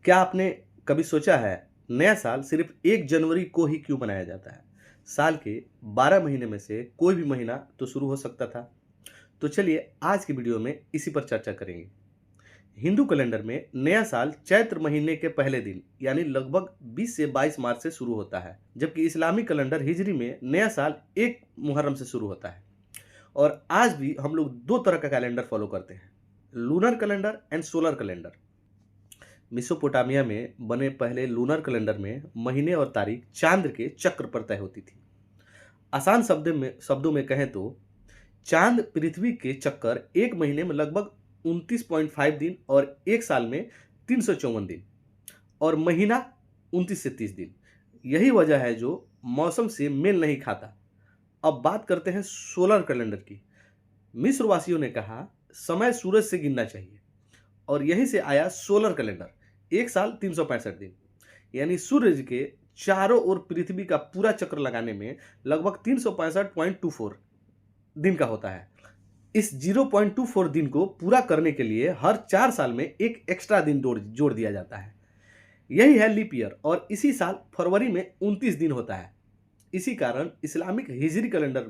क्या आपने कभी सोचा है नया साल सिर्फ 1 जनवरी को ही क्यों मनाया जाता है? साल के 12 महीने में से कोई भी महीना तो शुरू हो सकता था। तो चलिए आज की वीडियो में इसी पर चर्चा करेंगे। हिंदू कैलेंडर में नया साल चैत्र महीने के पहले दिन यानी लगभग 20 से 22 मार्च से शुरू होता है, जबकि इस्लामी कैलेंडर हिजरी में नया साल 1 मुहर्रम से शुरू होता है। और आज भी हम लोग 2 तरह का कैलेंडर फॉलो करते हैं, lunar calendar and solar calendar. Mesopotamia में बने पहले लूनर कैलेंडर में महीने और तारीख चांद के चक्र पर तय होती थी। आसान शब्दों में कहें तो चांद पृथ्वी के चक्कर एक महीने में लगभग 29.5 दिन और एक साल में 354 दिन और महीना 29 से 30 दिन। यही वजह है जो मौसम से मेल नहीं खाता। अब बात करते हैं सोलर कैलेंडर की। मिस्र वासियों ने कहा समय सूरज से गिनना चाहिए और यहीं से आया सोलर कैलेंडर। एक साल 365 दिन यानी सूरज के चारों ओर पृथ्वी का पूरा चक्र लगाने में लगभग 365.24 दिन का होता है। इस 0.24 दिन को पूरा करने के लिए हर 4 साल में एक एक्स्ट्रा दिन जोड़ दिया जाता है। यही है लीप ईयर और इसी साल फरवरी में 29 दिन होता है। इसी कारण इस्लामिक हिजरी कैलेंडर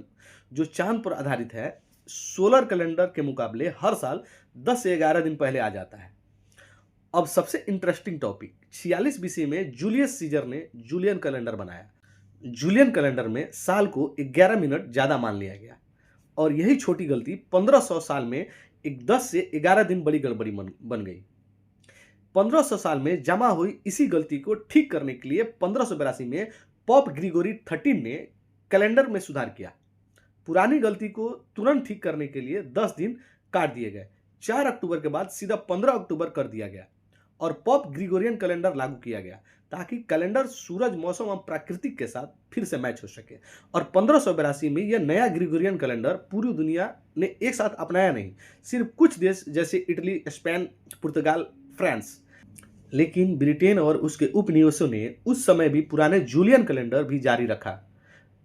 जो चांद पर आधारित है, सोलर कैलेंडर के मुकाबले हर साल 10 से 11 दिन पहले आ जाता है। अब सबसे इंटरेस्टिंग टॉपिक, 46 बीसी में जूलियस सीजर ने जूलियन कैलेंडर बनाया। जूलियन कैलेंडर में साल को 11 मिनट ज्यादा मान लिया गया और यही छोटी गलती 1500 साल में एक 10 से 11 दिन बड़ी गड़बड़ी बन गई। 1500 साल में जमा हुई इसी गलती को ठीक करने के लिए 1582 में पॉप ग्रिगोरी 13 ने कैलेंडर में सुधार किया। पुरानी गलती को तुरंत ठीक करने के लिए 10 दिन काट दिए गए। 4 अक्टूबर के बाद सीधा 15 अक्टूबर कर दिया गया और पॉप ग्रिगोरियन कैलेंडर लागू किया गया ताकि कैलेंडर सूरज, मौसम और प्राकृतिक के साथ फिर से मैच हो सके। और 1582 में यह नया ग्रिगोरियन कैलेंडर पूरी दुनिया ने एक साथ अपनाया नहीं, सिर्फ कुछ देश जैसे इटली, स्पेन, पुर्तगाल, फ्रांस। लेकिन ब्रिटेन और उसके उपनिवेशों ने उस समय भी पुराने जूलियन कैलेंडर भी जारी रखा।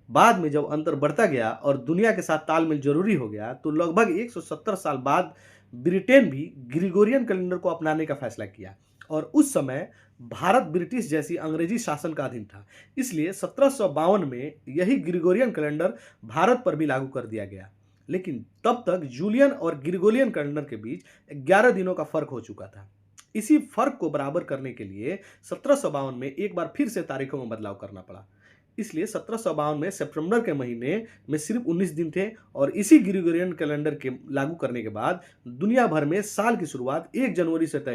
बाद में जब अंतर बढ़ता गया और दुनिया के साथ तालमेल जरूरी हो गया तो लगभग 170 साल बाद ब्रिटेन भी ग्रिगोरियन कैलेंडर को अपनाने का फैसला किया और उस समय भारत ब्रिटिश जैसी अंग्रेजी शासन का अधीन था। इसलिए 1752 में यही ग्रिगोरियन कैलेंडर भारत पर भी लागू कर दिया गया। लेकिन तब तक जूलियन और ग्रिगोरियन कैलेंडर के बीच 11 दिनों का फर्क हो चुका था। इसी फर्क को बराबर करने के लिए 1752 में एक बार फिर से तारीखों में बदलाव करना पड़ा। इसलिए 1752 में सितंबर के महीने में सिर्फ 19 दिन थे और इसी ग्रिगोरियन कैलेंडर के लागू करने के बाद दुनिया भर में साल की शुरुआत 1 जनवरी से तय हो